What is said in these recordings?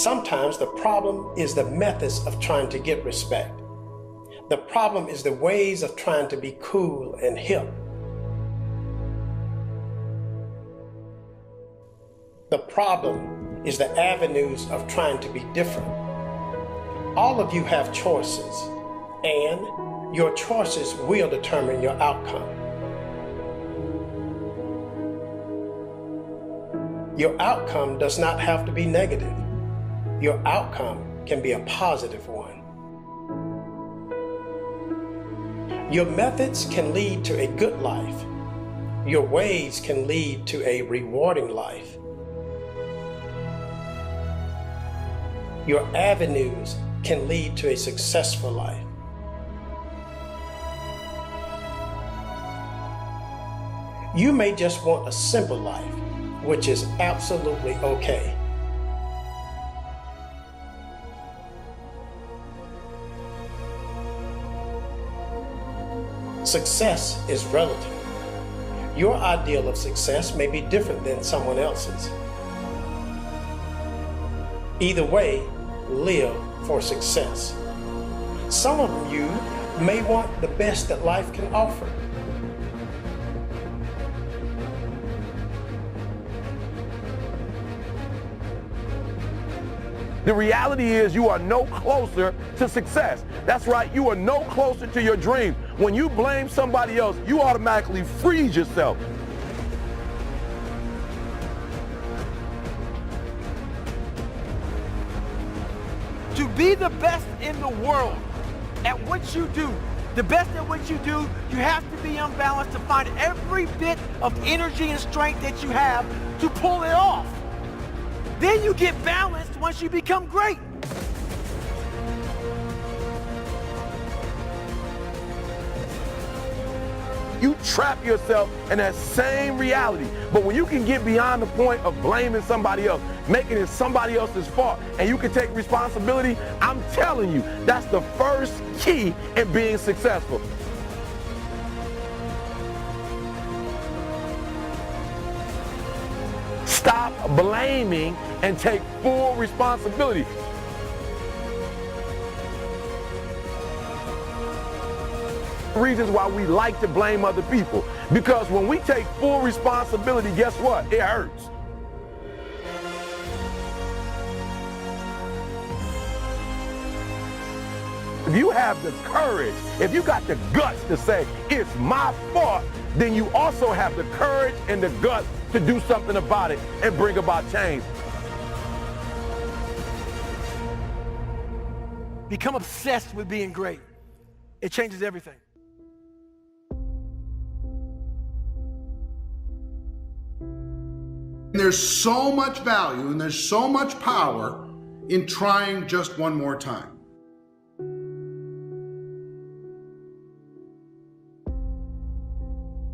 Sometimes the problem is the methods of trying to get respect. The problem is the ways of trying to be cool and hip. The problem is the avenues of trying to be different. All of you have choices, and your choices will determine your outcome. Your outcome does not have to be negative. Your outcome can be a positive one. Your methods can lead to a good life. Your ways can lead to a rewarding life. Your avenues can lead to a successful life. You may just want a simple life, which is absolutely okay. Success is relative. Your ideal of success may be different than someone else's. Either way, live for success. Some of you may want the best that life can offer. The reality is you are no closer to success. That's right, you are no closer to your dream. When you blame somebody else, you automatically freeze yourself. To be the best in the world at what you do, the best at what you do, you have to be unbalanced to find every bit of energy and strength that you have to pull it off. Then you get balanced once you become great. You trap yourself in that same reality. But when you can get beyond the point of blaming somebody else, making it somebody else's fault, and you can take responsibility, I'm telling you, that's the first key in being successful. Stop blaming and take full responsibility. Reasons why we like to blame other people. Because when we take full responsibility, guess what? It hurts. If you have the courage, if you got the guts to say, it's my fault, then you also have the courage and the guts to do something about it and bring about change. Become obsessed with being great. It changes everything. There's so much value and there's so much power in trying just one more time.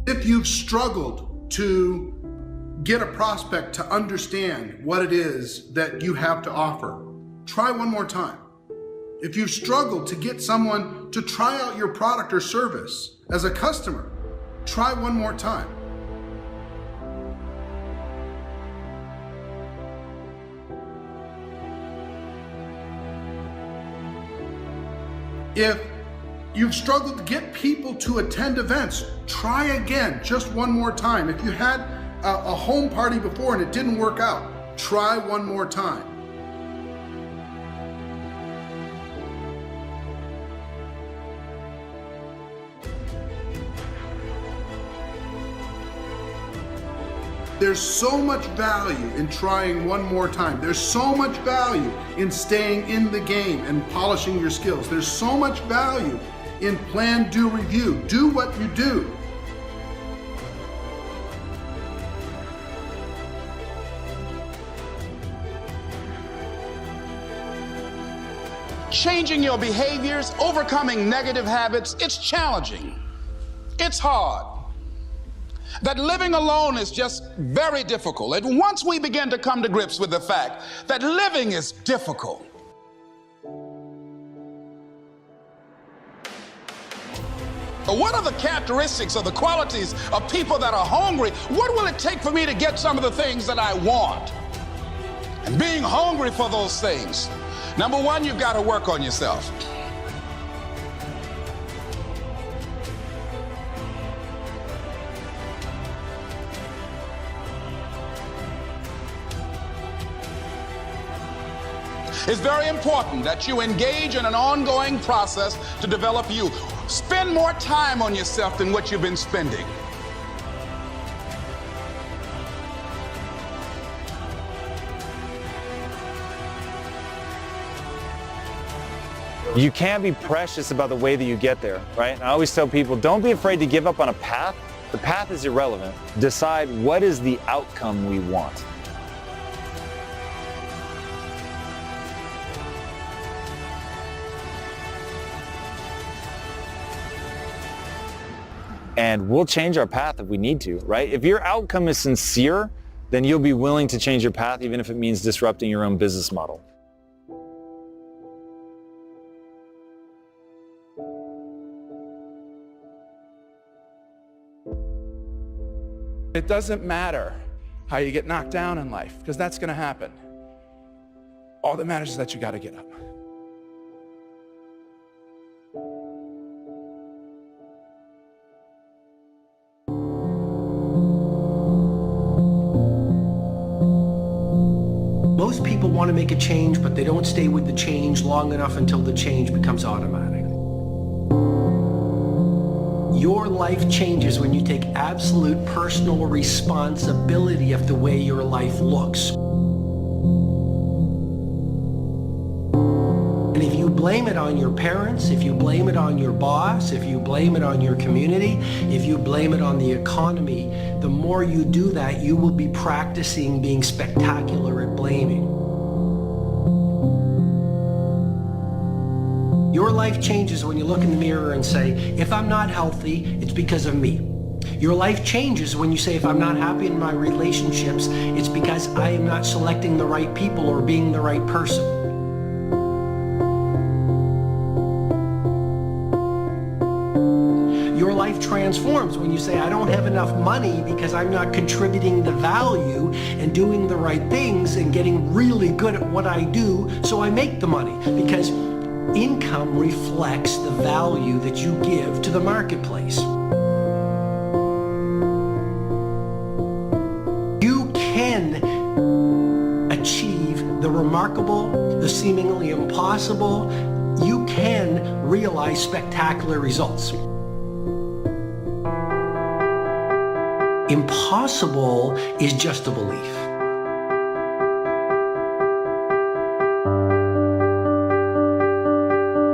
If you've struggled to get a prospect to understand what it is that you have to offer, try one more time. If you've struggled to get someone to try out your product or service as a customer, try one more time. If you've struggled to get people to attend events, try again, just one more time. If you had a home party before and it didn't work out, try one more time. There's so much value in trying one more time. There's so much value in staying in the game and polishing your skills. There's so much value in plan, do, review. Do what you do. Changing your behaviors, overcoming negative habits, it's challenging. It's hard. That living alone is just very difficult. And once we begin to come to grips with the fact that living is difficult, what are the characteristics or the qualities of people that are hungry? What will it take for me to get some of the things that I want? and being hungry for those things. Number one, you've got to work on yourself. It's very important that you engage in an ongoing process to develop you. Spend more time on yourself than what you've been spending. You can't be precious about the way that you get there, right? And I always tell people, don't be afraid to give up on a path. The path is irrelevant. Decide what is the outcome we want. And we'll change our path if we need to, right? If your outcome is sincere, then you'll be willing to change your path, even if it means disrupting your own business model. It doesn't matter how you get knocked down in life, because that's going to happen. All that matters is that you got to get up. Most people want to make a change, but they don't stay with the change long enough until the change becomes automatic. Your life changes when you take absolute personal responsibility of the way your life looks. And if you blame it on your parents, if you blame it on your boss, if you blame it on your community, if you blame it on the economy, the more you do that, you will be practicing being spectacular at blaming. Your life changes when you look in the mirror and say, if I'm not healthy, it's because of me. Your life changes when you say, if I'm not happy in my relationships, it's because I am not selecting the right people or being the right person. Your life transforms when you say, I don't have enough money because I'm not contributing the value and doing the right things and getting really good at what I do, so I make the money. Because income reflects the value that you give to the marketplace. You can achieve the remarkable, the seemingly impossible. You can realize spectacular results. Impossible is just a belief.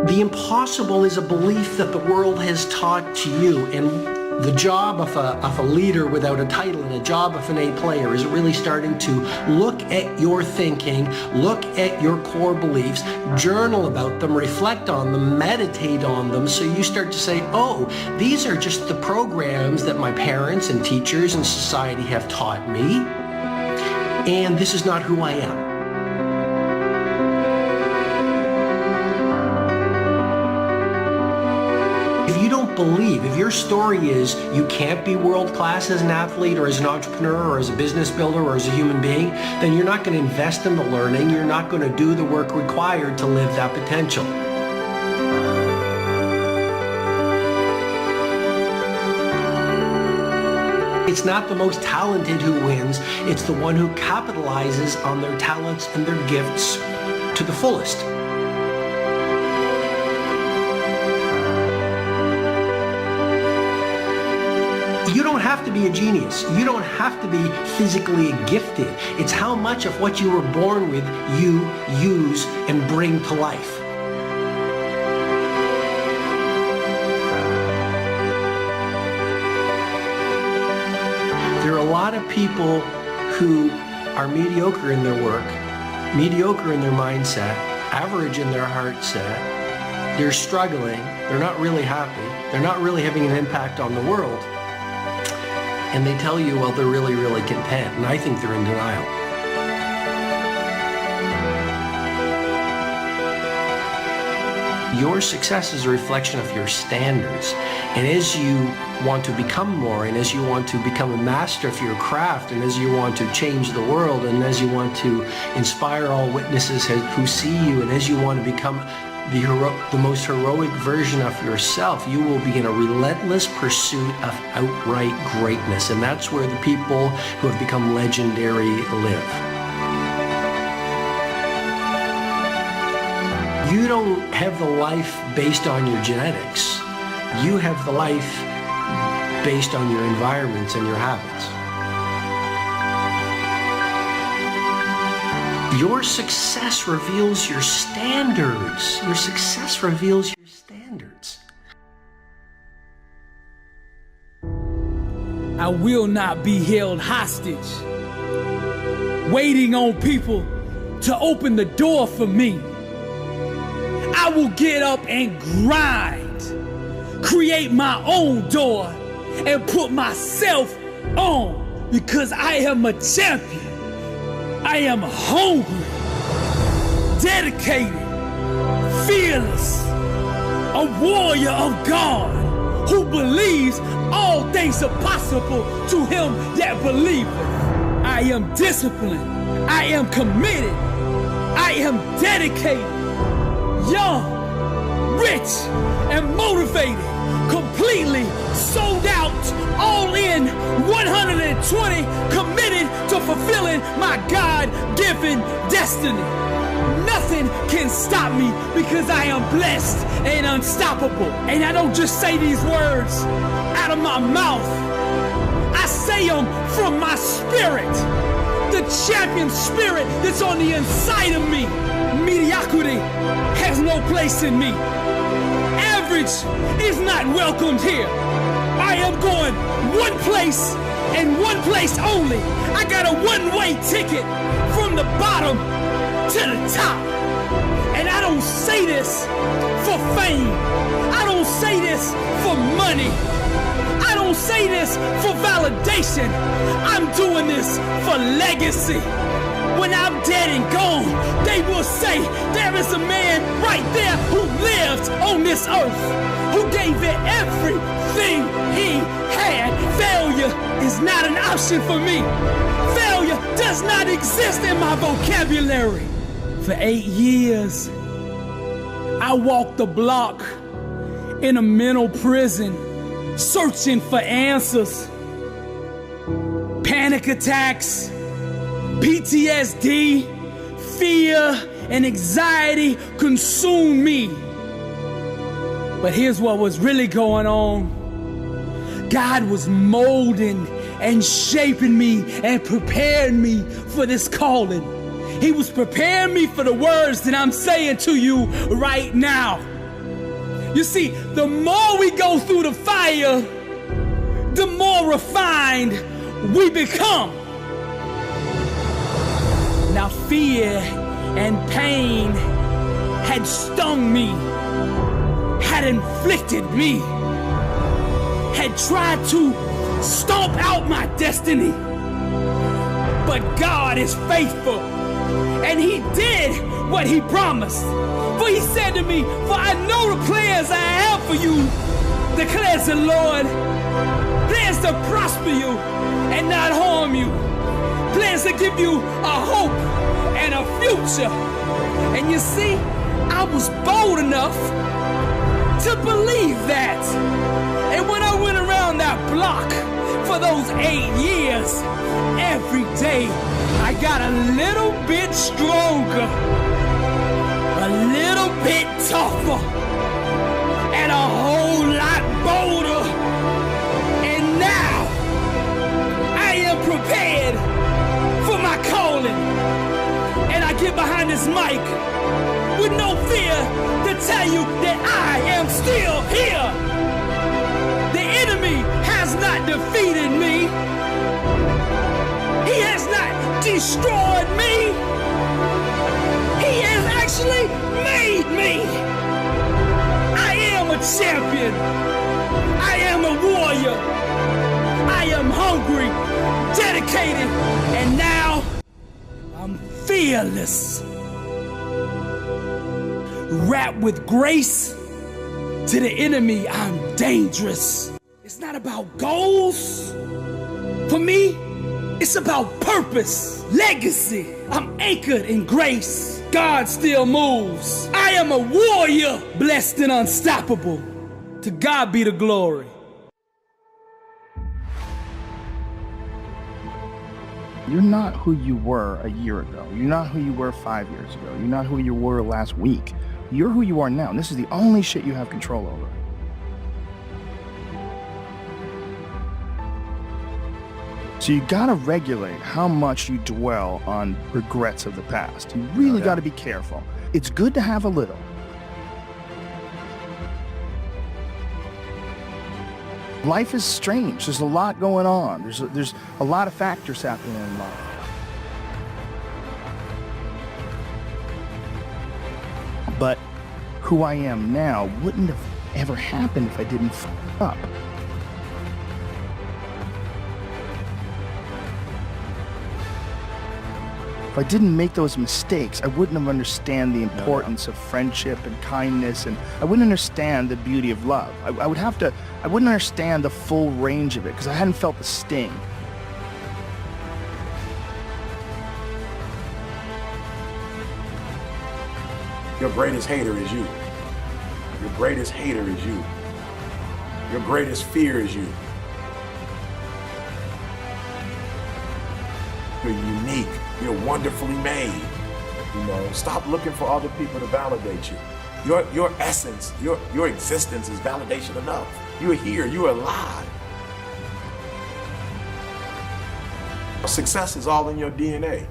The impossible is a belief that the world has taught to you, and the job of a leader without a title and a job of an A player is really starting to look at your thinking, look at your core beliefs, journal about them, reflect on them, meditate on them, so you start to say, oh, these are just the programs that my parents and teachers and society have taught me, and this is not who I am. If you don't believe, if your story is you can't be world class as an athlete or as an entrepreneur or as a business builder or as a human being, then you're not going to invest in the learning, you're not going to do the work required to live that potential. It's not the most talented who wins, it's the one who capitalizes on their talents and their gifts to the fullest. You don't have to be a genius. You don't have to be physically gifted. It's how much of what you were born with you use and bring to life. There are a lot of people who are mediocre in their work, mediocre in their mindset, average in their heart set. They're struggling. They're not really happy. They're not really having an impact on the world. And they tell you, well, they're really, really content. And I think they're in denial. Your success is a reflection of your standards. And as you want to become more, and as you want to become a master of your craft, and as you want to change the world, and as you want to inspire all witnesses who see you, and as you want to become the most heroic version of yourself, you will be in a relentless pursuit of outright greatness. And that's where the people who have become legendary live. You don't have the life based on your genetics. You have the life based on your environments and your habits. Your success reveals your standards. Your success reveals your standards. I will not be held hostage, waiting on people to open the door for me. I will get up and grind, create my own door, and put myself on, because I am a champion. I am hungry, dedicated, fearless, a warrior of God who believes all things are possible to him that believeth. I am disciplined. I am committed. I am dedicated, young, rich, and motivated, completely sold out, all in, 120, committed to fulfilling my God-given destiny. Nothing can stop me because I am blessed and unstoppable. And I don't just say these words out of my mouth. I say them from my spirit, the champion spirit that's on the inside of me. Mediocrity has no place in me. Average is not welcomed here. I am going one place and one place only. I got a one-way ticket from the bottom to the top. And I don't say this for fame. I don't say this for money. I don't say this for validation. I'm doing this for legacy. When I'm dead and gone, they will say there is a man right there who lived on this earth, who gave it everything he had. Failure is not an option for me. Failure does not exist in my vocabulary. For 8 years, I walked the block in a mental prison, searching for answers. Panic attacks, PTSD, fear, and anxiety consumed me. But here's what was really going on. God was molding and shaping me and preparing me for this calling. He was preparing me for the words that I'm saying to you right now. You see, the more we go through the fire, the more refined we become. Now fear and pain had stung me, had inflicted me, had tried to stomp out my destiny. But God is faithful, and he did what he promised. For he said to me, for I know the plans I have for you, declares the Lord, plans to prosper you and not harm you, plans to give you a hope and a future. And you see, I was bold enough to believe that. And when I went around that block for those 8 years, every day I got a little bit stronger, a little bit tougher, and a whole lot bolder. And now I am prepared for my calling. And I get behind this mic with no fear to tell you that I am still here. The enemy has not defeated me. He has not destroyed me. He has actually made me. I am a champion. I am a warrior. I am hungry, dedicated, and now I'm fearless. wrapped with grace. To the enemy, I'm dangerous. It's not about goals. For me, it's about purpose, legacy. I'm anchored in grace. God still moves. I am a warrior, blessed and unstoppable. To God be the glory. You're not who you were a year ago. You're not who you were 5 years ago. You're not who you were last week. You're who you are now, and this is the only shit you have control over. So you gotta regulate how much you dwell on regrets of the past. You really gotta be careful. It's good to have a little. Life is strange. There's a lot going on. There's a lot of factors happening in life. But who I am now wouldn't have ever happened if I didn't f*** up. If I didn't make those mistakes, I wouldn't have understand the importance of friendship and kindness, and I wouldn't understand the beauty of love. I wouldn't understand the full range of it because I hadn't felt the sting. Your greatest hater is you. Your greatest hater is you. Your greatest fear is you. You're unique. You're wonderfully made. You know, stop looking for other people to validate you. Your essence, your existence is validation enough. You're here. You're alive. Success is all in your DNA.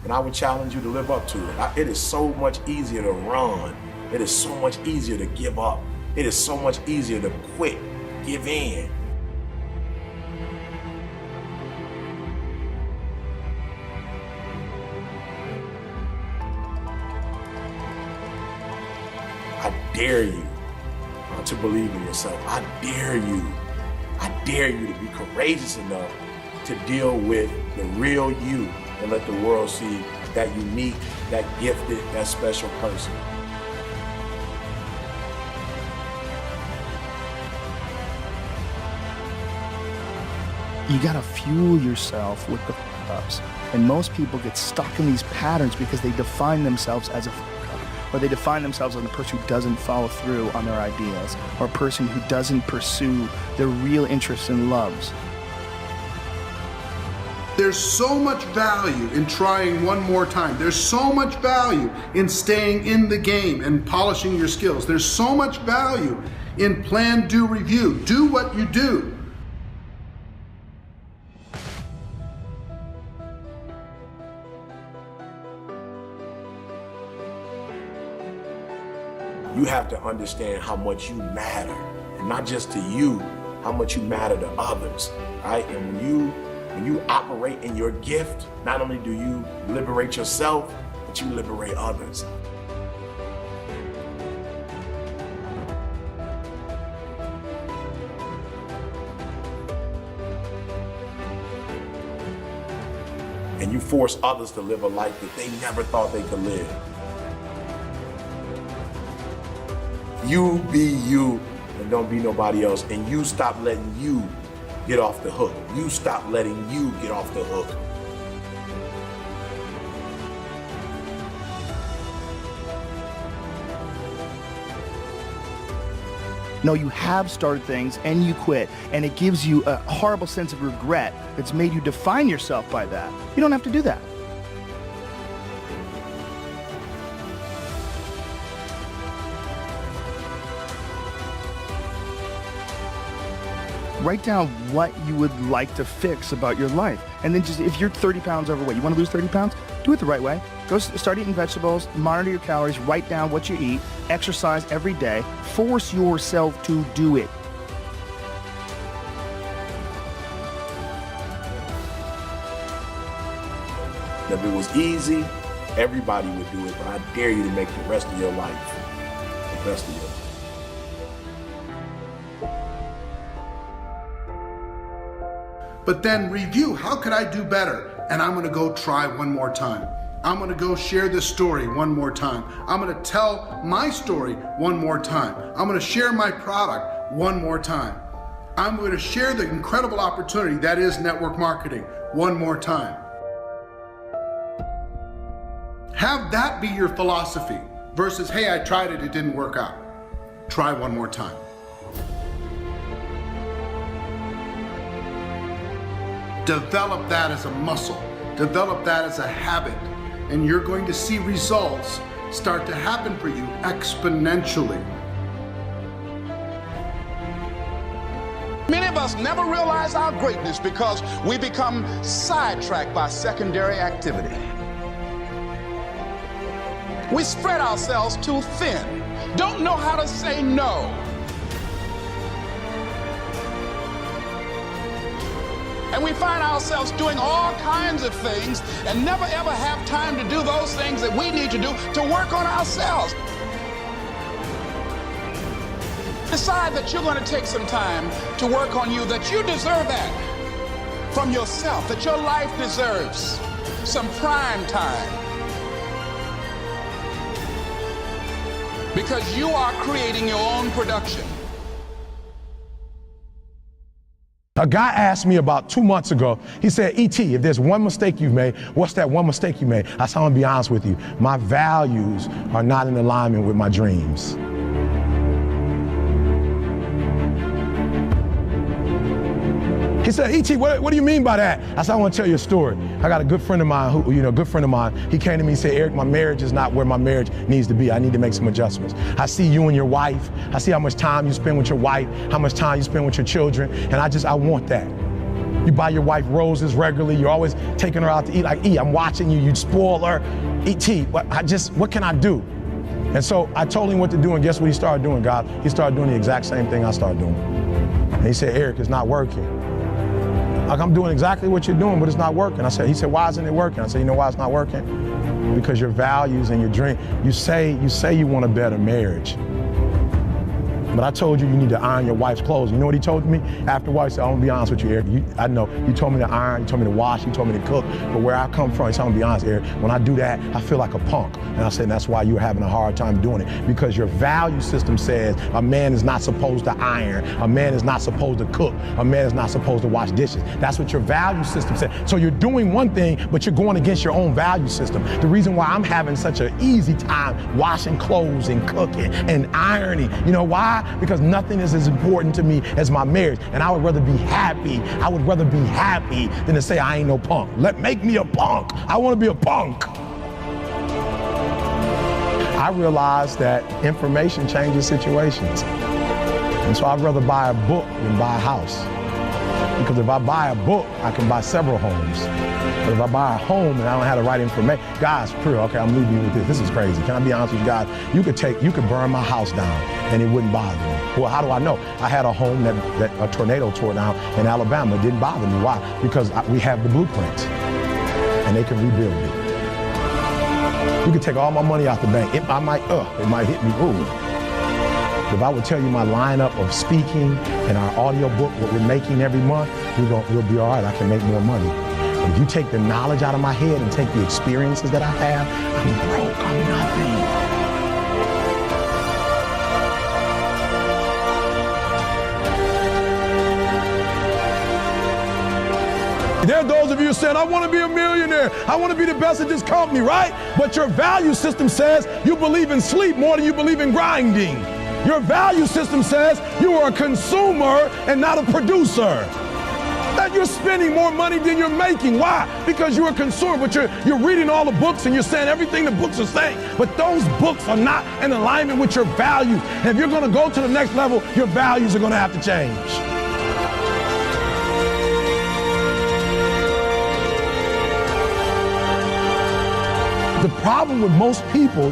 And I would challenge you to live up to it. It is so much easier to run. It is so much easier to give up. It is so much easier to quit, give in. I dare you to believe in yourself. I dare you. I dare you to be courageous enough to deal with the real you and let the world see that unique, that gifted, that special person. You gotta fuel yourself with the f***ups. And most people get stuck in these patterns because they define themselves as a f***up, or they define themselves as a person who doesn't follow through on their ideas, or a person who doesn't pursue their real interests and loves. There's so much value in trying one more time. There's so much value in staying in the game and polishing your skills. There's so much value in plan, do, review. Do what you do. You have to understand how much you matter, and not just to you, how much you matter to others, right? And when you operate in your gift, not only do you liberate yourself, but you liberate others. And you force others to live a life that they never thought they could live. You be you and don't be nobody else. And you stop letting you get off the hook. You stop letting you get off the hook. No, you have started things and you quit, and it gives you a horrible sense of regret that's made you define yourself by that. You don't have to do that. Write down what you would like to fix about your life. And then just, if you're 30 pounds overweight, you want to lose 30 pounds? Do it the right way. Go start eating vegetables, monitor your calories, write down what you eat, exercise every day, force yourself to do it. If it was easy, everybody would do it, but I dare you to make the rest of your life the best of your life. But then review, how could I do better? And I'm gonna go try one more time. I'm gonna go share this story one more time. I'm gonna tell my story one more time. I'm gonna share my product one more time. I'm gonna share the incredible opportunity that is network marketing one more time. Have that be your philosophy versus, hey, I tried it, it didn't work out. Try one more time. Develop that as a muscle. Develop that as a habit. And you're going to see results start to happen for you exponentially. Many of us never realize our greatness because we become sidetracked by secondary activity. We spread ourselves too thin, don't know how to say no. And we find ourselves doing all kinds of things and never ever have time to do those things that we need to do to work on ourselves. Decide that you're going to take some time to work on you, that you deserve that from yourself, that your life deserves some prime time. Because you are creating your own production. A guy asked me about 2 months ago, he said, E.T., if there's one mistake you've made, what's that one mistake you made? I said, I'm gonna be honest with you. My values are not in alignment with my dreams. He said, E.T., what do you mean by that? I said, I want to tell you a story. I got a good friend of mine he came to me and said, Eric, my marriage is not where my marriage needs to be. I need to make some adjustments. I see you and your wife. I see how much time you spend with your wife, how much time you spend with your children, and I want that. You buy your wife roses regularly. You're always taking her out to eat. Like, I'm watching you. You spoil her. E.T., what can I do? And so I told him what to do, and guess what he started doing, God? He started doing the exact same thing I started doing. And he said, Eric, it's not working. Like, I'm doing exactly what you're doing, but it's not working. He said, why isn't it working? I said, you know why it's not working? Because your values and your dream, you say you want a better marriage. But I told you need to iron your wife's clothes. You know what he told me? Afterwards, he said, I'm gonna be honest with you, Eric. I know, you told me to iron, you told me to wash, you told me to cook, but where I come from, he said, I'm gonna be honest, Eric, when I do that, I feel like a punk. And I said, that's why you're having a hard time doing it, because your value system says a man is not supposed to iron, a man is not supposed to cook, a man is not supposed to wash dishes. That's what your value system says. So you're doing one thing, but you're going against your own value system. The reason why I'm having such an easy time washing clothes and cooking and ironing, you know why? Because nothing is as important to me as my marriage. And I would rather be happy. I would rather be happy than to say I ain't no punk. Make me a punk. I want to be a punk. I realized that information changes situations. And so I'd rather buy a book than buy a house. Because if I buy a book, I can buy several homes. But if I buy a home and I don't have the right information, guys, okay, I'm leaving you with this. This is crazy. Can I be honest with you guys? You could burn my house down and it wouldn't bother me. Well, how do I know? I had a home that a tornado tore down in Alabama. It didn't bother me. Why? Because we have the blueprints and they can rebuild it. You could take all my money out the bank. It might hit me. Ooh. If I would tell you my lineup of speaking and our audio book, what we're making every month, we'll be all right. I can make more money. But if you take the knowledge out of my head and take the experiences that I have, I'm broke. I'm nothing. There are those of you who said, I want to be a millionaire. I want to be the best at this company, right? But your value system says you believe in sleep more than you believe in grinding. Your value system says you are a consumer and not a producer. That you're spending more money than you're making. Why? Because you're a consumer, but you're reading all the books and you're saying everything the books are saying. But those books are not in alignment with your values. And if you're going to go to the next level, your values are going to have to change. The problem with most people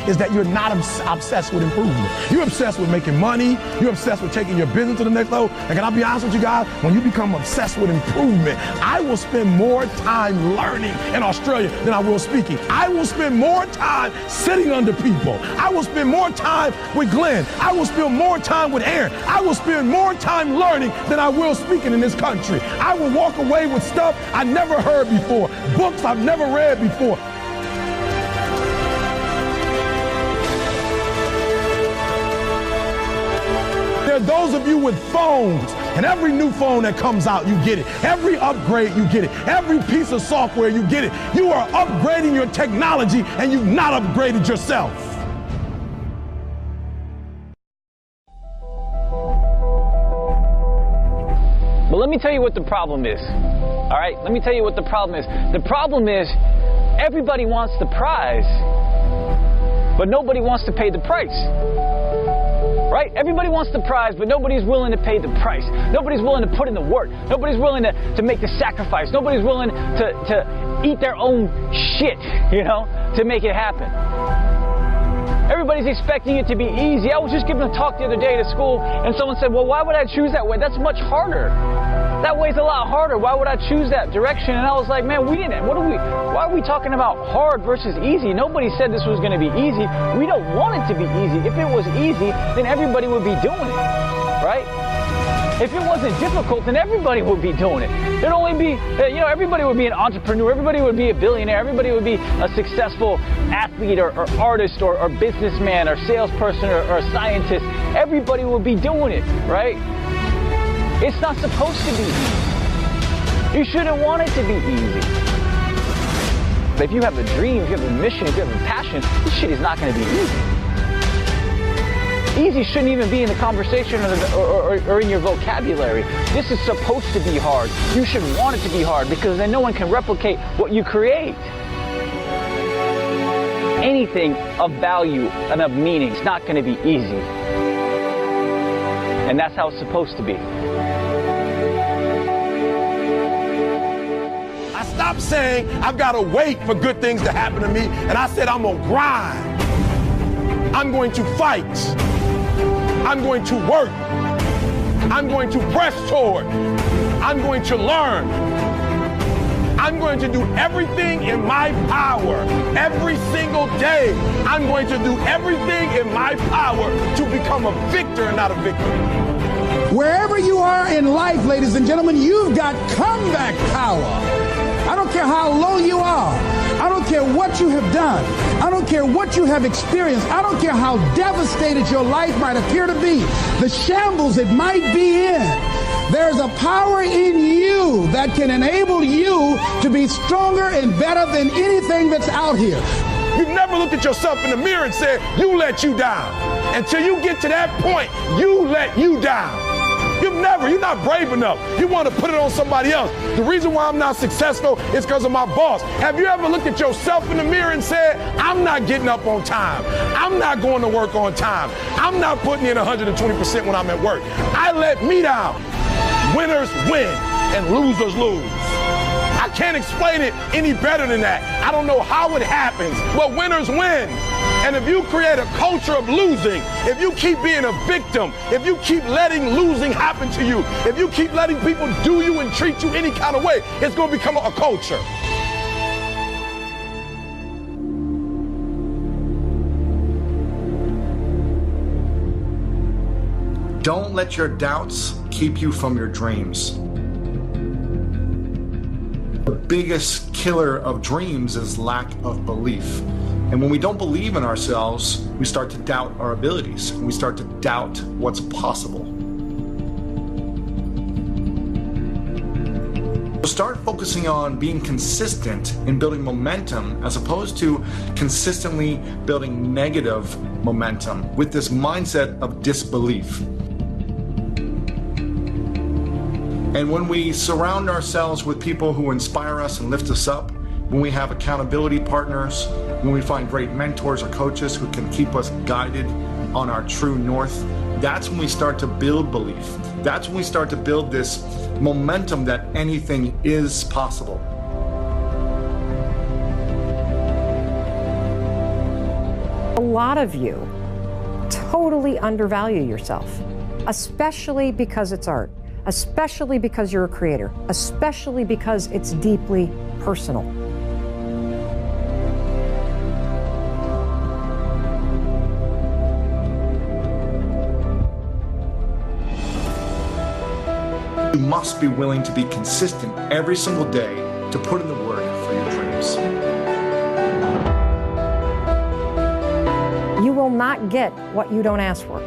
is that you're not obsessed with improvement. You're obsessed with making money. You're obsessed with taking your business to the next level. And can I be honest with you guys? When you become obsessed with improvement, I will spend more time learning in Australia than I will speaking. I will spend more time sitting under people. I will spend more time with Glenn. I will spend more time with Aaron. I will spend more time learning than I will speaking in this country. I will walk away with stuff I never heard before, books I've never read before. There are those of you with phones, and every new phone that comes out, you get it. Every upgrade, you get it. Every piece of software, you get it. You are upgrading your technology, and you've not upgraded yourself. But let me tell you what the problem is. All right? Let me tell you what the problem is. The problem is everybody wants the prize, but nobody wants to pay the price. Right? Everybody wants the prize, but nobody's willing to pay the price. Nobody's willing to put in the work. Nobody's willing to make the sacrifice. Nobody's willing to eat their own shit, you know, to make it happen. Everybody's expecting it to be easy. I was just giving a talk the other day to school, and someone said, well, why would I choose that way? That's much harder. That way's a lot harder. Why would I choose that direction? And I was like, man, why are we talking about hard versus easy? Nobody said this was going to be easy. We don't want it to be easy. If it was easy, then everybody would be doing it, right? If it wasn't difficult, then everybody would be doing it. There'd only be, everybody would be an entrepreneur. Everybody would be a billionaire. Everybody would be a successful athlete or artist or businessman or salesperson or a scientist. Everybody would be doing it, right? It's not supposed to be easy. You shouldn't want it to be easy. But if you have a dream, if you have a mission, if you have a passion, this shit is not going to be easy. Easy shouldn't even be in the conversation or in your vocabulary. This is supposed to be hard. You should want it to be hard because then no one can replicate what you create. Anything of value and of meaning is not going to be easy. And that's how it's supposed to be. I stopped saying I've got to wait for good things to happen to me, and I said I'm going to grind. I'm going to fight. I'm going to work. I'm going to press toward. I'm going to learn. I'm going to do everything in my power every single day. I'm going to do everything in my power to become a victor and not a victim. Wherever you are in life, ladies and gentlemen, you've got comeback power. I don't care how low you are. I don't care what you have done. I don't care what you have experienced. I don't care how devastated your life might appear to be, the shambles it might be in. There's a power in you that can enable you to be stronger and better than anything that's out here. You've never looked at yourself in the mirror and said, you let you down. Until you get to that point, you let you down. You're not brave enough. You want to put it on somebody else. The reason why I'm not successful is because of my boss. Have you ever looked at yourself in the mirror and said, I'm not getting up on time. I'm not going to work on time. I'm not putting in 120% when I'm at work. I let me down. Winners win and losers lose. I can't explain it any better than that. I don't know how it happens, but winners win. And if you create a culture of losing, if you keep being a victim, if you keep letting losing happen to you, if you keep letting people do you and treat you any kind of way, it's going to become a culture. Don't let your doubts keep you from your dreams. The biggest killer of dreams is lack of belief. And when we don't believe in ourselves, we start to doubt our abilities, and we start to doubt what's possible. So start focusing on being consistent in building momentum as opposed to consistently building negative momentum with this mindset of disbelief. And when we surround ourselves with people who inspire us and lift us up, when we have accountability partners, when we find great mentors or coaches who can keep us guided on our true north, that's when we start to build belief. That's when we start to build this momentum that anything is possible. A lot of you totally undervalue yourself, especially because it's art, especially because you're a creator, especially because it's deeply personal. You must be willing to be consistent every single day to put in the work for your dreams. You will not get what you don't ask for.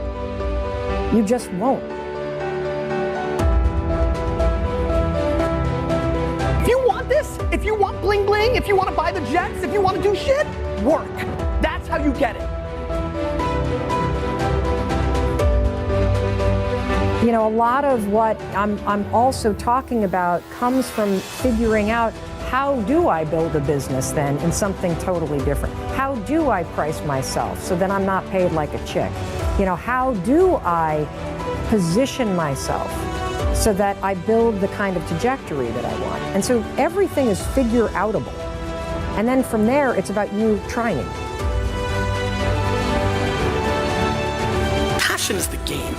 You just won't. If you want this, if you want bling bling, if you want to buy the jets, if you want to do shit, work. That's how you get it. You know, a lot of what I'm also talking about comes from figuring out, how do I build a business then in something totally different? How do I price myself so that I'm not paid like a chick? You know, how do I position myself so that I build the kind of trajectory that I want? And so everything is figure-outable. And then from there, it's about you trying it. Passion is the game.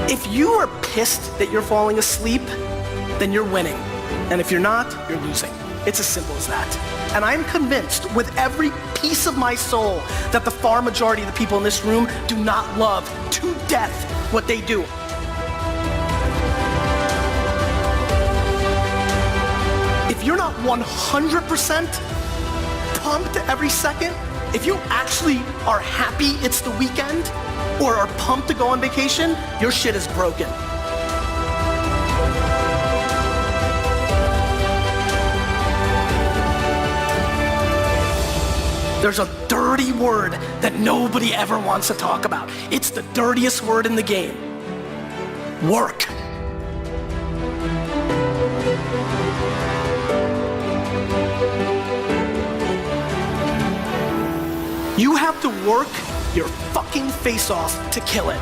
If you are pissed that you're falling asleep, then you're winning. And if you're not, you're losing. It's as simple as that. And I'm convinced with every piece of my soul that the far majority of the people in this room do not love to death what they do. If you're not 100% pumped every second, if you actually are happy it's the weekend or are pumped to go on vacation, your shit is broken. There's a dirty word that nobody ever wants to talk about. It's the dirtiest word in the game. Work. You have to work your fucking face off to kill it.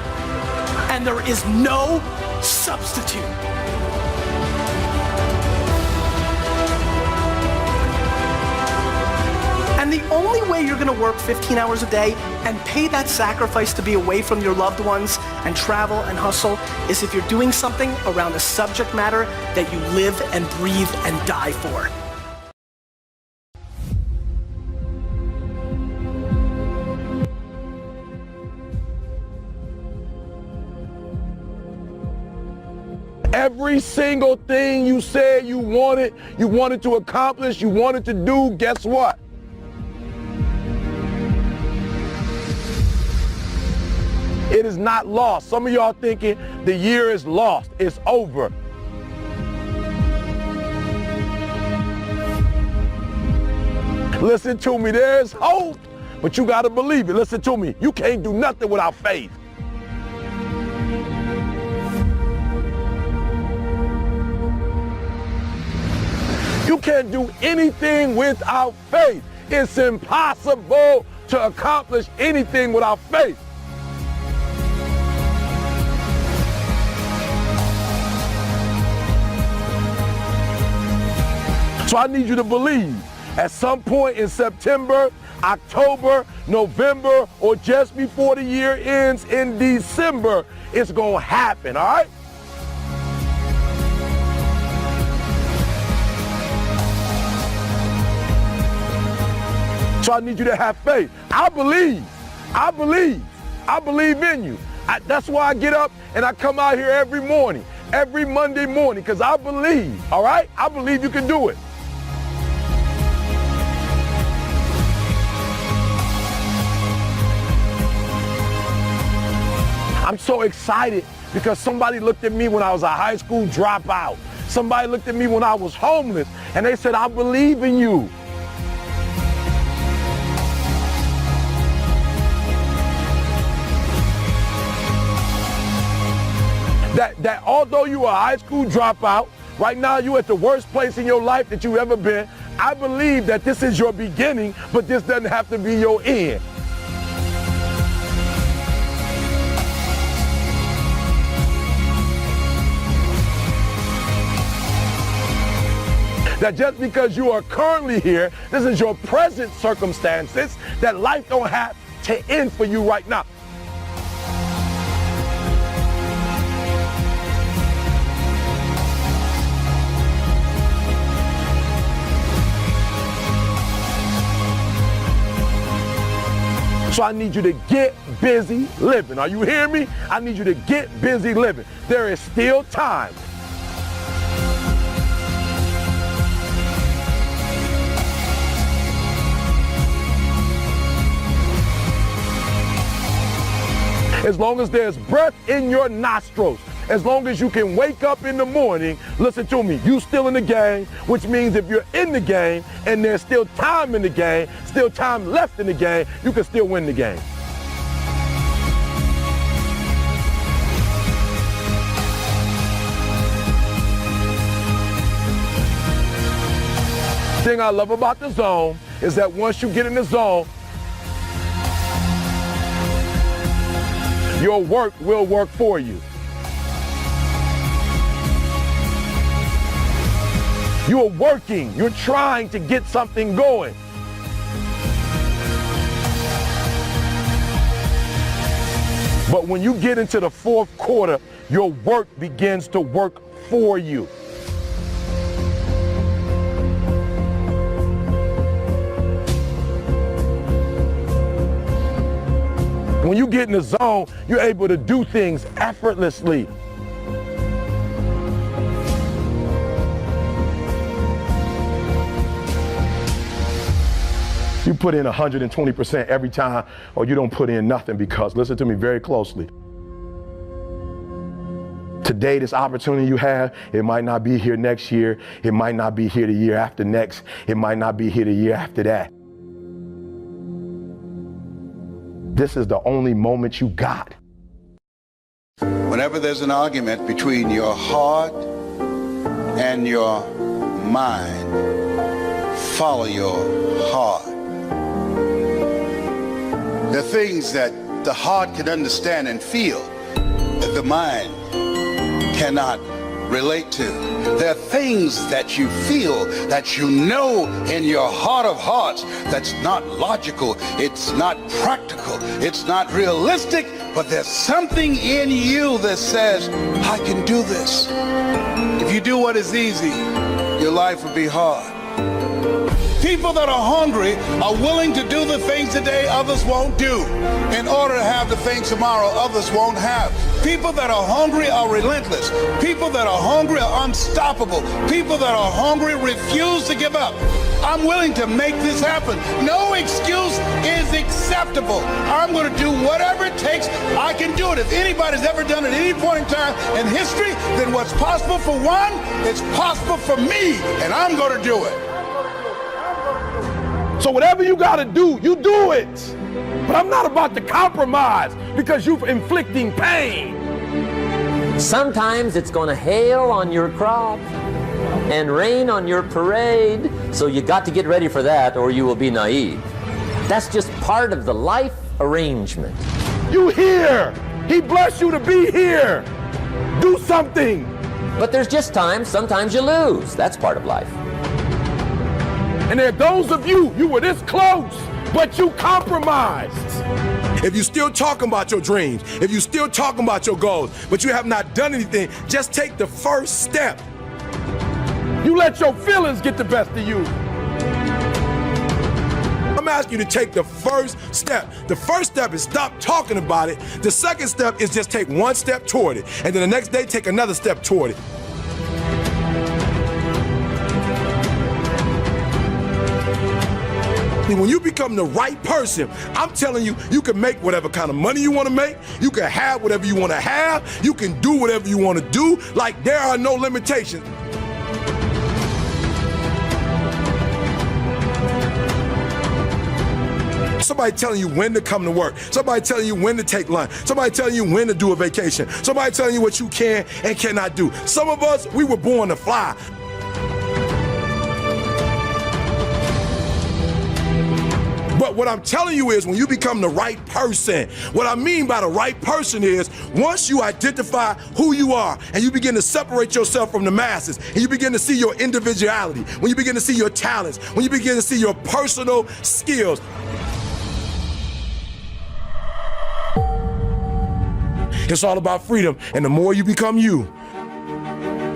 And there is no substitute. And the only way you're gonna work 15 hours a day and pay that sacrifice to be away from your loved ones and travel and hustle is if you're doing something around a subject matter that you live and breathe and die for. Every single thing you said you wanted to accomplish, you wanted to do, guess what? It is not lost. Some of y'all thinking the year is lost. It's over. Listen to me, there's hope, but you gotta believe it. Listen to me, you can't do nothing without faith. You can't do anything without faith. It's impossible to accomplish anything without faith. So I need you to believe at some point in September, October, November, or just before the year ends in December, it's gonna happen, all right? So I need you to have faith. I believe in you. That's why I get up and I come out here every morning, every Monday morning, because I believe, all right? I believe you can do it. I'm so excited because somebody looked at me when I was a high school dropout. Somebody looked at me when I was homeless and they said, I believe in you. That although you are a high school dropout, right now you're at the worst place in your life that you've ever been, I believe that this is your beginning, but this doesn't have to be your end. That just because you are currently here, this is your present circumstances, that life don't have to end for you right now. So I need you to get busy living. Are you hearing me? I need you to get busy living. There is still time. As long as there's breath in your nostrils, as long as you can wake up in the morning, listen to me, you still in the game, which means if you're in the game and there's still time in the game, still time left in the game, you can still win the game. The thing I love about the zone is that once you get in the zone, your work will work for you. You're working, you're trying to get something going. But when you get into the fourth quarter, your work begins to work for you. When you get in the zone, you're able to do things effortlessly. You put in 120% every time, or you don't put in nothing, because listen to me very closely. Today, this opportunity you have, it might not be here next year. It might not be here the year after next. It might not be here the year after that. This is the only moment you got. Whenever there's an argument between your heart and your mind, follow your heart. There are things that the heart can understand and feel that the mind cannot relate to. There are things that you feel, that you know in your heart of hearts, that's not logical, it's not practical, it's not realistic, but there's something in you that says, I can do this. If you do what is easy, your life will be hard. People that are hungry are willing to do the things today others won't do in order to have the things tomorrow others won't have. People that are hungry are relentless. People that are hungry are unstoppable. People that are hungry refuse to give up. I'm willing to make this happen. No excuse is acceptable. I'm going to do whatever it takes. I can do it. If anybody's ever done it at any point in time in history, then what's possible for one is possible for me, and I'm going to do it. So whatever you gotta do, you do it. But I'm not about to compromise because you're inflicting pain. Sometimes it's gonna hail on your crop and rain on your parade, so you got to get ready for that or you will be naive. That's just part of the life arrangement. You here. He blessed you to be here. Do something. But there's just times, sometimes you lose. That's part of life. And there are those of you were this close, but you compromised. If you're still talking about your dreams, if you're still talking about your goals, but you have not done anything, just take the first step. You let your feelings get the best of you. I'm asking you to take the first step. The first step is stop talking about it. The second step is just take one step toward it. And then the next day, take another step toward it. When you become the right person, I'm telling you, you can make whatever kind of money you want to make. You can have whatever you want to have. You can do whatever you want to do. Like, there are no limitations. Somebody telling you when to come to work. Somebody telling you when to take lunch. Somebody telling you when to do a vacation. Somebody telling you what you can and cannot do. Some of us, we were born to fly. But what I'm telling you is when you become the right person, what I mean by the right person is once you identify who you are and you begin to separate yourself from the masses and you begin to see your individuality, when you begin to see your talents, when you begin to see your personal skills. It's all about freedom, and the more you become you,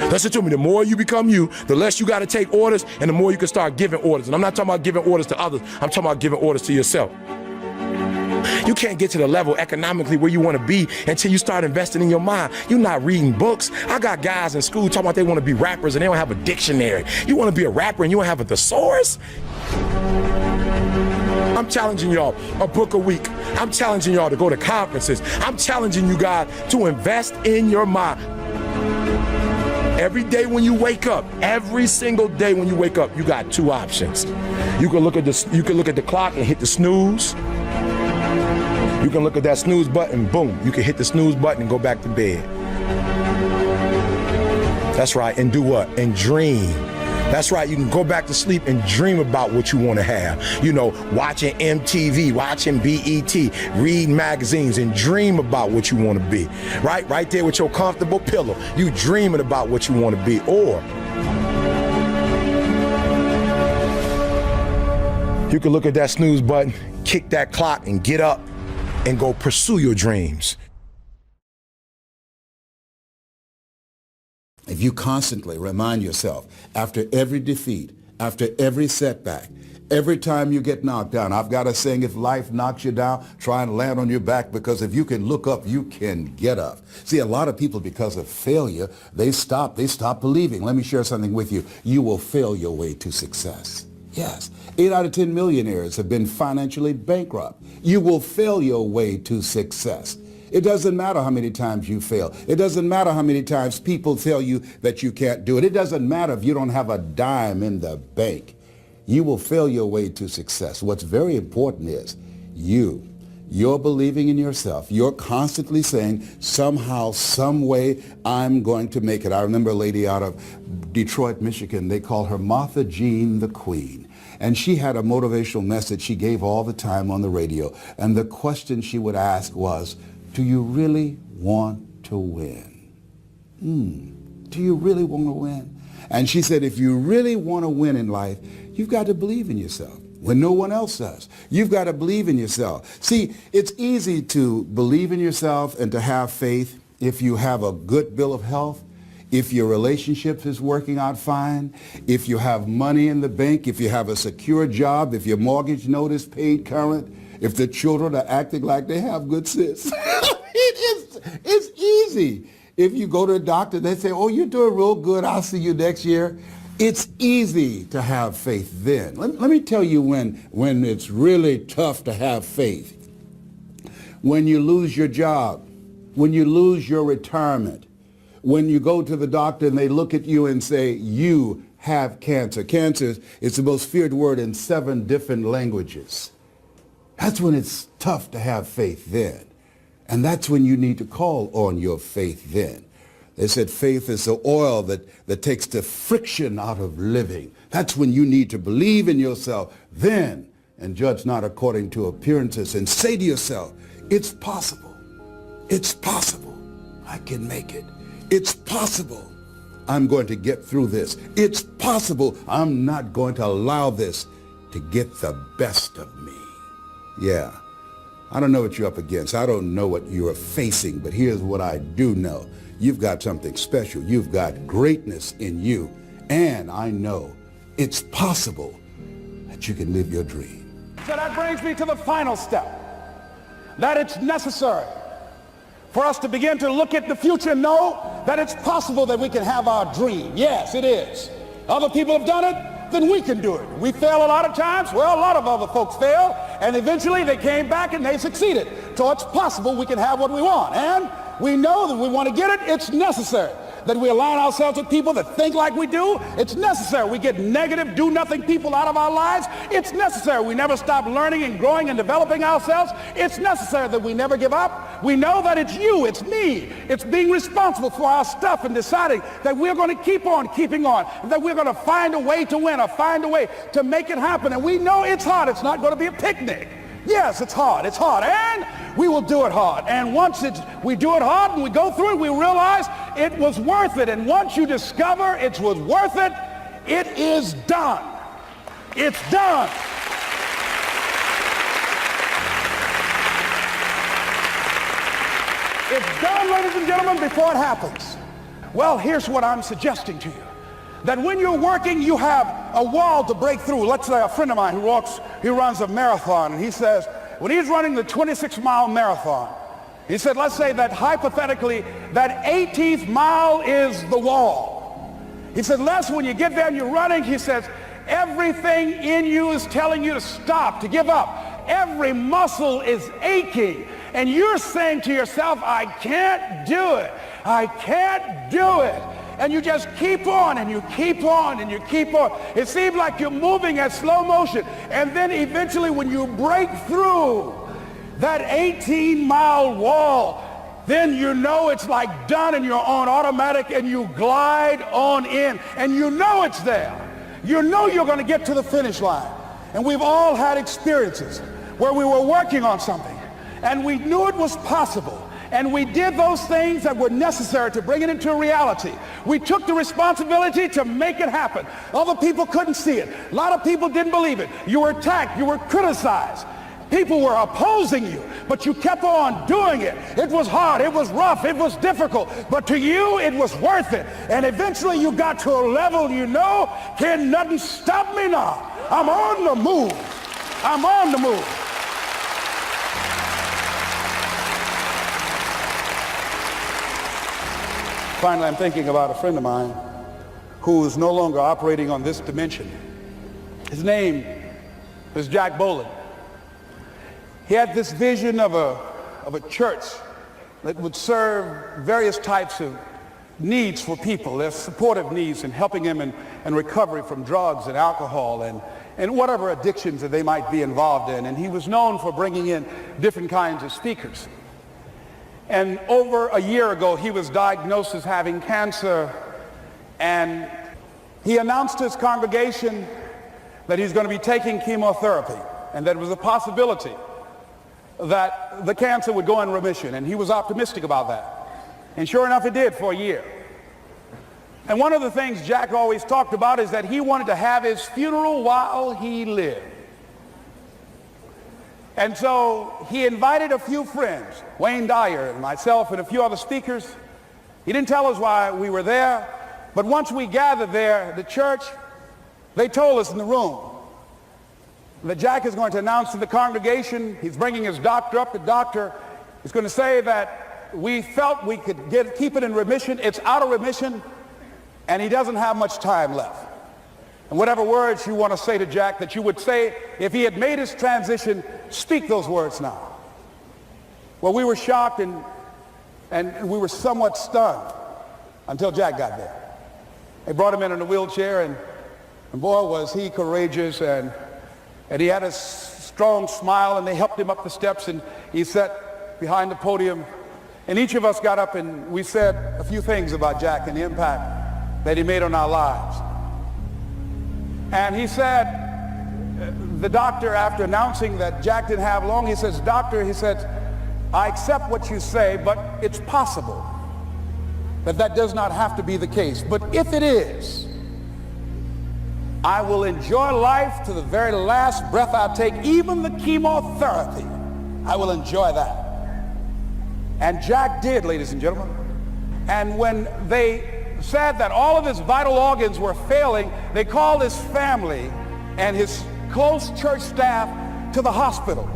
listen to me, the more you become you, the less you got to take orders and the more you can start giving orders. And I'm not talking about giving orders to others. I'm talking about giving orders to yourself. You can't get to the level economically where you want to be until you start investing in your mind. You're not reading books. I got guys in school talking about they want to be rappers and they don't have a dictionary. You want to be a rapper and you don't have a thesaurus? I'm challenging y'all a book a week. I'm challenging y'all to go to conferences. I'm challenging you guys to invest in your mind. Every day when you wake up, every single day when you wake up, you got two options. You can look at the clock and hit the snooze. You can look at that snooze button, boom. You can hit the snooze button and go back to bed. That's right, and do what? And dream. That's right, you can go back to sleep and dream about what you want to have. You know, watching MTV, watching BET, reading magazines, and dream about what you want to be. Right there with your comfortable pillow, you dreaming about what you want to be. Or you can look at that snooze button, kick that clock, and get up and go pursue your dreams. If you constantly remind yourself, after every defeat, after every setback, every time you get knocked down, I've got a saying, if life knocks you down, try and land on your back, because if you can look up, you can get up. See, a lot of people, because of failure, they stop believing. Let me share something with you. You will fail your way to success. Yes, 8 out of 10 millionaires have been financially bankrupt. You will fail your way to success. It doesn't matter how many times you fail. It doesn't matter how many times people tell you that you can't do it. It doesn't matter if you don't have a dime in the bank. You will fail your way to success. What's very important is you're believing in yourself. You're constantly saying, somehow, some way, I'm going to make it. I remember a lady out of Detroit, Michigan. They call her Martha Jean the Queen. And she had a motivational message she gave all the time on the radio. And the question she would ask was, do you really want to win? Do you really want to win? And she said, if you really want to win in life, you've got to believe in yourself when no one else does. You've got to believe in yourself. See, it's easy to believe in yourself and to have faith if you have a good bill of health, if your relationship is working out fine, if you have money in the bank, if you have a secure job, if your mortgage note is paid current, if the children are acting like they have good sense. It's easy. If you go to a doctor, they say, oh, you're doing real good, I'll see you next year. It's easy to have faith then. Let me tell you when it's really tough to have faith. When you lose your job, when you lose your retirement, when you go to the doctor and they look at you and say, you have cancer. Cancer is the most feared word in 7 different languages. That's when it's tough to have faith then. And that's when you need to call on your faith then. They said faith is the oil that takes the friction out of living. That's when you need to believe in yourself then and judge not according to appearances and say to yourself, it's possible. It's possible. I can make it. It's possible. I'm going to get through this. It's possible. I'm not going to allow this to get the best of me. Yeah, I don't know what you're up against. I don't know what you're facing, but here's what I do know. You've got something special. You've got greatness in you. And I know it's possible that you can live your dream. So that brings me to the final step, that it's necessary for us to begin to look at the future and know that it's possible that we can have our dream. Yes, it is. Other people have done it, then we can do it. We fail a lot of times. Well, a lot of other folks fail, and eventually they came back and they succeeded. So it's possible we can have what we want. And we know that we want to get it. It's necessary that we align ourselves with people that think like we do. It's necessary we get negative, do-nothing people out of our lives. It's necessary we never stop learning and growing and developing ourselves. It's necessary that we never give up. We know that it's you, it's me. It's being responsible for our stuff and deciding that we're going to keep on keeping on, that we're going to find a way to win or find a way to make it happen. And we know it's hard. It's not going to be a picnic. Yes, it's hard, and we will do it hard. And once we do it hard and we go through it, we realize it was worth it. And once you discover it was worth it, it is done. It's done. It's done, ladies and gentlemen, before it happens. Well, here's what I'm suggesting to you. That when you're working, you have a wall to break through. Let's say a friend of mine who runs a marathon, and he says, when he's running the 26-mile marathon, he said, let's say that hypothetically, that 18th mile is the wall. He said, Les, when you get there and you're running, he says, everything in you is telling you to stop, to give up. Every muscle is aching. And you're saying to yourself, I can't do it. I can't do it. And you just keep on and you keep on and you keep on. It seems like you're moving at slow motion. And then eventually when you break through that 18-mile wall, then you know it's like done and you're on automatic and you glide on in and you know it's there. You know you're going to get to the finish line. And we've all had experiences where we were working on something and we knew it was possible. And we did those things that were necessary to bring it into reality. We took the responsibility to make it happen. Other people couldn't see it. A lot of people didn't believe it. You were attacked. You were criticized. People were opposing you, but you kept on doing it. It was hard. It was rough. It was difficult. But to you, it was worth it. And eventually you got to a level you know, can nothing stop me now. I'm on the move. I'm on the move. Finally, I'm thinking about a friend of mine who is no longer operating on this dimension. His name is Jack Boland. He had this vision of a church that would serve various types of needs for people, their supportive needs and helping them in recovery from drugs and alcohol and whatever addictions that they might be involved in. And he was known for bringing in different kinds of speakers. And over a year ago, he was diagnosed as having cancer, and he announced to his congregation that he's going to be taking chemotherapy, and that it was a possibility that the cancer would go in remission, and he was optimistic about that. And sure enough, it did for a year. And one of the things Jack always talked about is that he wanted to have his funeral while he lived. And so he invited a few friends, Wayne Dyer and myself and a few other speakers. He didn't tell us why we were there, but once we gathered there, the church, they told us in the room that Jack is going to announce to the congregation, he's bringing his doctor up. The doctor is going to say that we felt we could keep it in remission. It's out of remission, and he doesn't have much time left. And whatever words you want to say to Jack that you would say if he had made his transition, speak those words now. Well, we were shocked and we were somewhat stunned until Jack got there. They brought him in a wheelchair, and boy, was he courageous, and he had a strong smile, and they helped him up the steps, and he sat behind the podium. And each of us got up and we said a few things about Jack and the impact that he made on our lives. And he said, the doctor, after announcing that Jack didn't have long, he says, doctor, he said, I accept what you say, but it's possible that does not have to be the case. But if it is, I will enjoy life to the very last breath I take, even the chemotherapy. I will enjoy that. And Jack did, ladies and gentlemen. And when they said that all of his vital organs were failing, they called his family and his close church staff to the hospital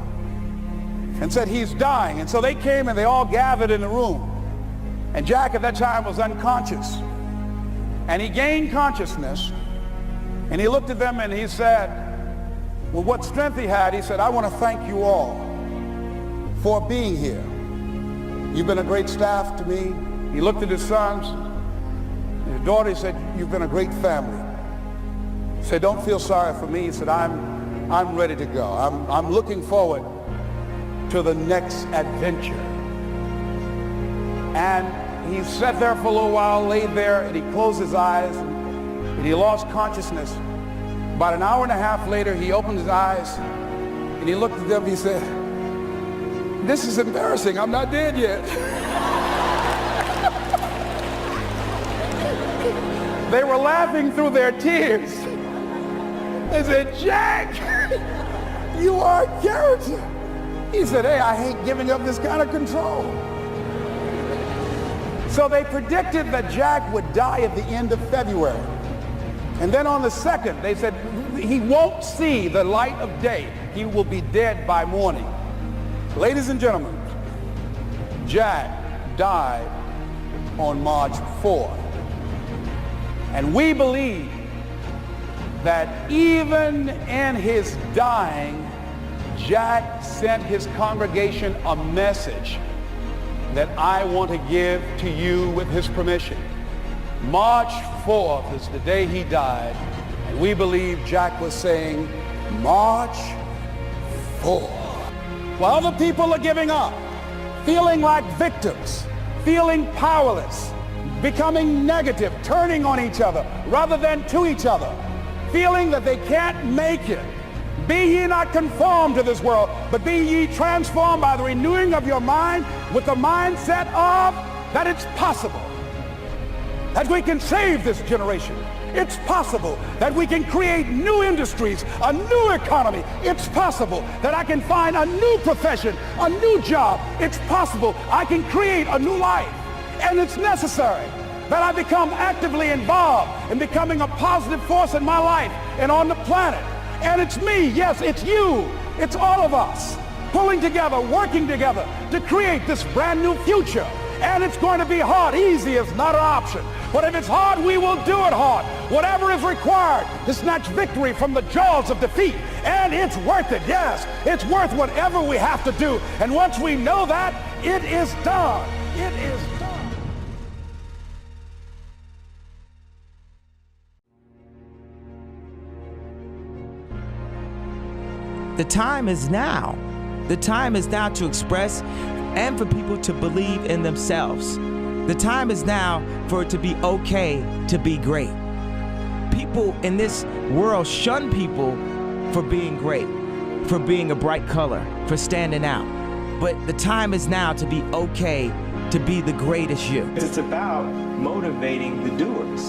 and said he's dying. And so they came and they all gathered in the room. And Jack at that time was unconscious. And he gained consciousness, and he looked at them and he said, well, what strength he had, he said, I want to thank you all for being here. You've been a great staff to me. He looked at his sons. His daughter said, you've been a great family. He said, don't feel sorry for me. He said, I'm ready to go. I'm looking forward to the next adventure. And he sat there for a little while, laid there, and he closed his eyes, and he lost consciousness. About an hour and a half later, he opened his eyes, and he looked at them, he said, this is embarrassing. I'm not dead yet. They were laughing through their tears. They said, Jack, you are a character. He said, hey, I hate giving up this kind of control. So they predicted that Jack would die at the end of February. And then on the 2nd, they said, he won't see the light of day. He will be dead by morning. Ladies and gentlemen, Jack died on March 4th. And we believe that even in his dying, Jack sent his congregation a message that I want to give to you with his permission. March 4th is the day he died, and we believe Jack was saying, March 4th. While other people are giving up, feeling like victims, feeling powerless, becoming negative, turning on each other rather than to each other, feeling that they can't make it. Be ye not conformed to this world, but be ye transformed by the renewing of your mind with the mindset of that it's possible that we can save this generation. It's possible that we can create new industries, a new economy. It's possible that I can find a new profession, a new job. It's possible I can create a new life. And it's necessary that I become actively involved in becoming a positive force in my life and on the planet. And it's me, yes, it's you, it's all of us, pulling together, working together to create this brand new future. And it's going to be hard. Easy is not an option. But if it's hard, we will do it hard. Whatever is required to snatch victory from the jaws of defeat. And it's worth it, yes. It's worth whatever we have to do. And once we know that, it is done. It is done. The time is now. The time is now to express and for people to believe in themselves. The time is now for it to be okay to be great. People in this world shun people for being great, for being a bright color, for standing out. But the time is now to be okay to be the greatest you. It's about motivating the doers.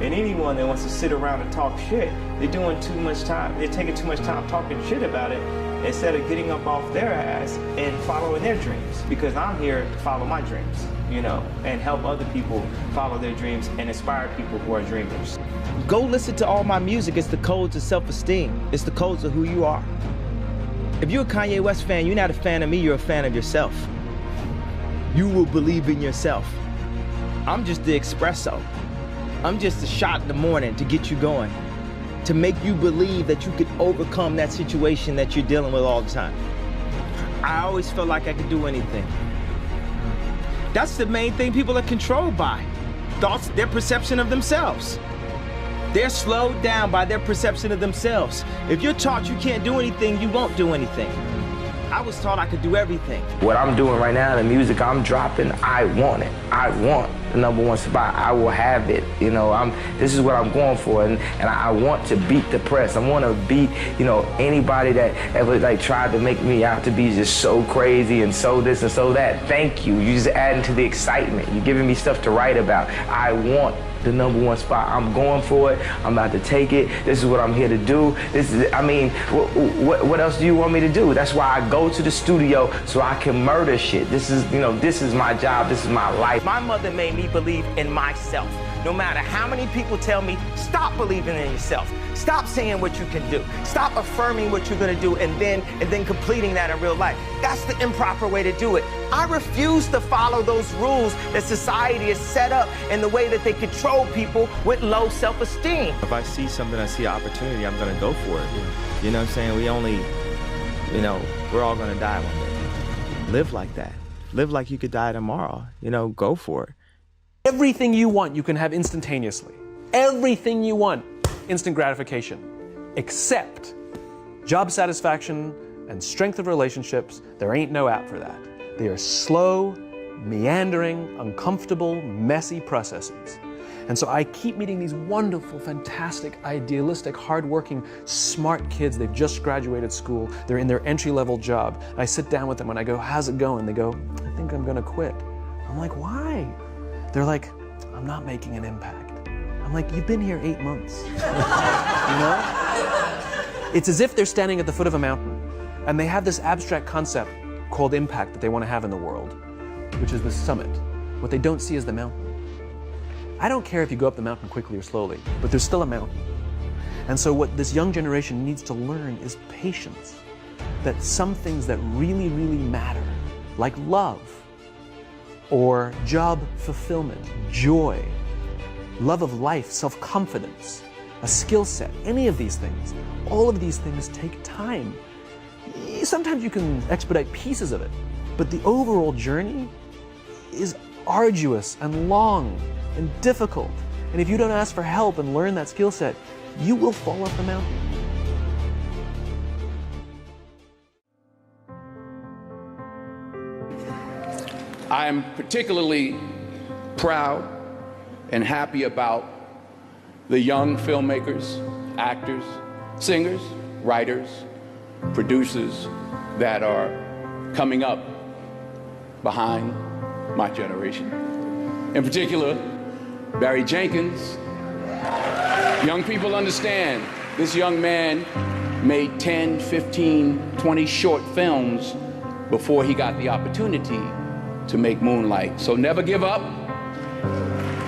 And anyone that wants to sit around and talk shit, they're doing too much time. They're taking too much time talking shit about it instead of getting up off their ass and following their dreams. Because I'm here to follow my dreams, you know, and help other people follow their dreams and inspire people who are dreamers. Go listen to all my music. It's the codes of self-esteem. It's the codes of who you are. If you're a Kanye West fan, you're not a fan of me, you're a fan of yourself. You will believe in yourself. I'm just the espresso. I'm just a shot in the morning to get you going, to make you believe that you could overcome that situation that you're dealing with all the time. I always felt like I could do anything. That's the main thing people are controlled by. Thoughts, their perception of themselves. They're slowed down by their perception of themselves. If you're taught you can't do anything, you won't do anything. I was taught I could do everything. What I'm doing right now, the music I'm dropping, I want it. I want the #1 spot. I will have it. You know, this is what I'm going for, and I want to beat the press. I want to beat, you know, anybody that ever like tried to make me out to be just so crazy and so this and so that. Thank you. You're just adding to the excitement. You're giving me stuff to write about. I want the #1 spot. I'm going for it. I'm about to take it. This is what I'm here to do. This is, I mean, what else do you want me to do? That's why I go to the studio so I can murder shit. This is, you know, this is my job. This is my life. My mother made me believe in myself. No matter how many people tell me, stop believing in yourself. Stop saying what you can do. Stop affirming what you're gonna do and then completing that in real life. That's the improper way to do it. I refuse to follow those rules that society has set up in the way that they control people with low self-esteem. If I see something, I see an opportunity, I'm gonna go for it. You know what I'm saying? We only, you know, we're all gonna die one day. Live like that. Live like you could die tomorrow. You know, go for it. Everything you want, you can have instantaneously. Everything you want, instant gratification. Except job satisfaction and strength of relationships, there ain't no app for that. They are slow, meandering, uncomfortable, messy processes. And so I keep meeting these wonderful, fantastic, idealistic, hardworking, smart kids. They've just graduated school. They're in their entry-level job. And I sit down with them and I go, how's it going? They go, I think I'm gonna quit. I'm like, why? They're like, I'm not making an impact. I'm like, you've been here 8 months. You know? It's as if they're standing at the foot of a mountain and they have this abstract concept called impact that they want to have in the world, which is the summit. What they don't see is the mountain. I don't care if you go up the mountain quickly or slowly, but there's still a mountain. And so what this young generation needs to learn is patience. that some things that really, really matter, like love, or job fulfillment, joy, love of life, self-confidence, a skill set, any of these things, all of these things take time. Sometimes you can expedite pieces of it, but the overall journey is arduous and long and difficult. And if you don't ask for help and learn that skill set, you will fall off the mountain. I am particularly proud and happy about the young filmmakers, actors, singers, writers, producers that are coming up behind my generation. In particular, Barry Jenkins. Young people understand this young man made 10, 15, 20 short films before he got the opportunity to make Moonlight. So never give up.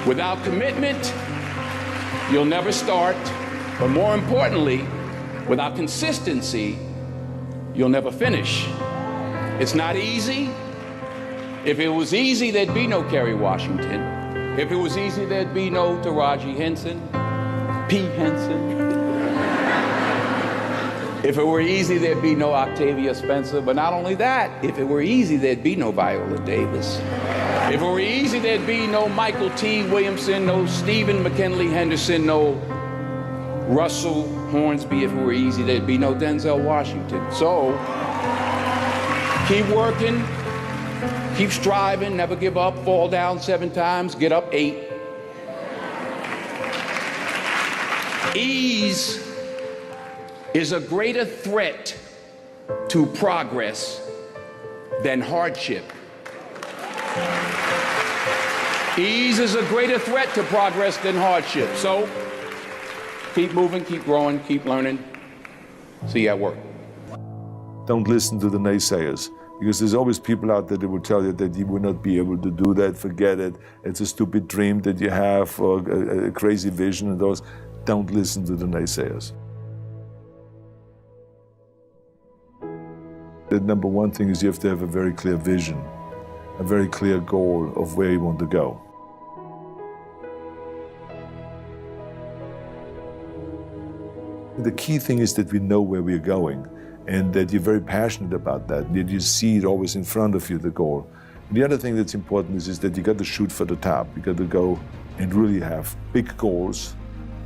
Without commitment, you'll never start. But more importantly, without consistency, you'll never finish. It's not easy. If it was easy, there'd be no Kerry Washington. If it was easy, there'd be no Taraji Henson, P. Henson. If it were easy, there'd be no Octavia Spencer. But not only that, if it were easy, there'd be no Viola Davis. If it were easy, there'd be no Michael T. Williamson, no Stephen McKinley Henderson, no Russell Hornsby. If it were easy, there'd be no Denzel Washington. So keep working, keep striving, never give up, fall down 7 times, get up 8. Ease is a greater threat to progress than hardship. Ease is a greater threat to progress than hardship. So keep moving, keep growing, keep learning. See you at work. Don't listen to the naysayers, because there's always people out there that will tell you that you will not be able to do that, forget it, it's a stupid dream that you have, or a crazy vision and those. Don't listen to the naysayers. The number one thing is you have to have a very clear vision, a very clear goal of where you want to go. The key thing is that we know where we're going and that you're very passionate about that, that you see it always in front of you, the goal. And the other thing that's important is that you got to shoot for the top. You got to go and really have big goals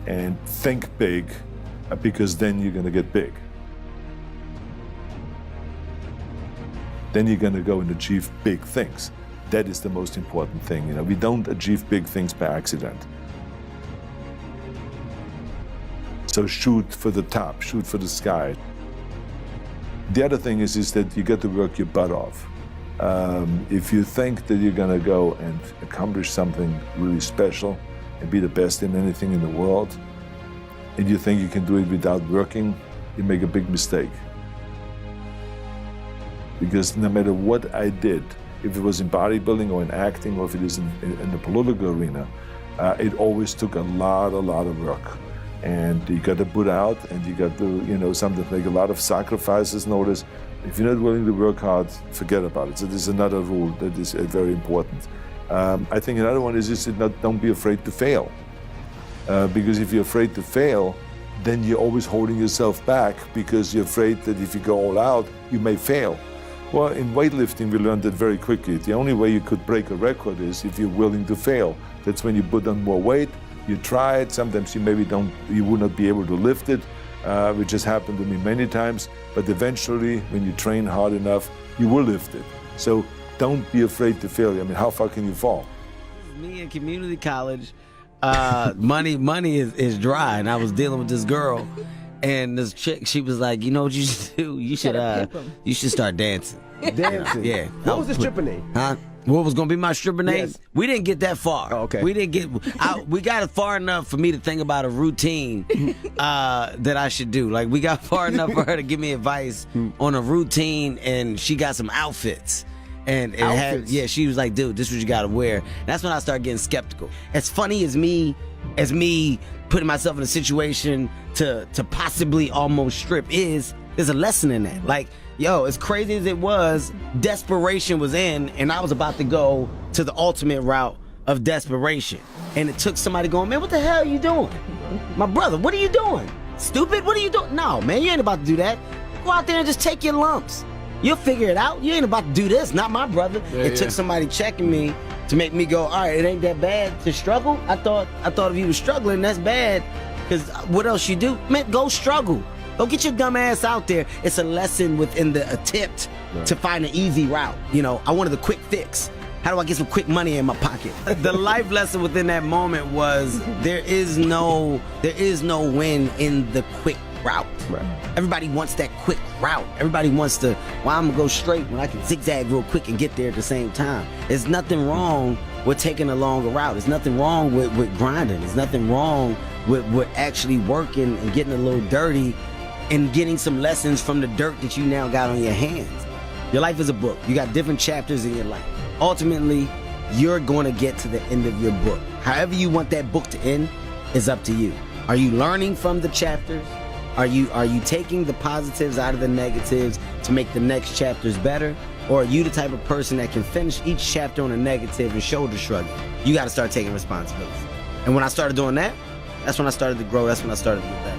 and think big, because then you're going to get big. Then you're going to go and achieve big things. That is the most important thing. You know, we don't achieve big things by accident. So shoot for the top, shoot for the sky. The other thing is that you got to work your butt off. If you think that you're going to go and accomplish something really special and be the best in anything in the world, and you think you can do it without working, you make a big mistake. Because no matter what I did, if it was in bodybuilding or in acting or if it is in the political arena, it always took a lot of work. And you got to put out, and you got to, sometimes make a lot of sacrifices. Notice, if you're not willing to work hard, forget about it. So there's another rule that is very important. I think another one is just don't be afraid to fail. Because if you're afraid to fail, then you're always holding yourself back because you're afraid that if you go all out, you may fail. Well, in weightlifting, we learned that very quickly. The only way you could break a record is if you're willing to fail. That's when you put on more weight, you try it, sometimes you would not be able to lift it, which has happened to me many times, but eventually, when you train hard enough, you will lift it. So don't be afraid to fail. I mean, how far can you fall? Me in community college, money is dry, and I was dealing with this girl, and this chick, she was like, you know what you should do? You should start dancing. Dancing? Yeah. What was the stripper name? Huh? What was gonna be my stripper name? Yes. We didn't get that far. Oh, okay. We didn't get. We got it far enough for me to think about a routine that I should do. Like, we got far enough for her to give me advice on a routine, and she got some outfits. And it she was like, dude, this is what you gotta wear. And that's when I started getting skeptical. As funny as me putting myself in a situation to possibly almost strip is, There's a lesson in that. Like, yo, as crazy as it was, desperation was in, and I was about to go to the ultimate route of desperation. And it took somebody going, man, what the hell are you doing? My brother, what are you doing? Stupid, what are you doing? No, man, you ain't about to do that. Go out there and just take your lumps. You'll figure it out. You ain't about to do this, not my brother. It took somebody checking me to make me go, all right, it ain't that bad to struggle. I thought if you were struggling, that's bad. Because what else you do? Man, go struggle. Go get your dumb ass out there. It's a lesson within the attempt to find an easy route. You know, I wanted the quick fix. How do I get some quick money in my pocket? The life lesson within that moment was there is no win in the quick route. Right. Everybody wants that quick route. Everybody wants to, well, I'm gonna go straight when I can zigzag real quick and get there at the same time. There's nothing wrong with taking a longer route. There's nothing wrong with grinding. There's nothing wrong with actually working and getting a little dirty and getting some lessons from the dirt that you now got on your hands. Your life is a book. You got different chapters in your life. Ultimately, you're going to get to the end of your book. However you want that book to end is up to you. Are you learning from the chapters? Are you taking the positives out of the negatives to make the next chapters better? Or are you the type of person that can finish each chapter on a negative and shoulder shrug it? You got to start taking responsibility. And when I started doing that, that's when I started to grow. That's when I started to get better.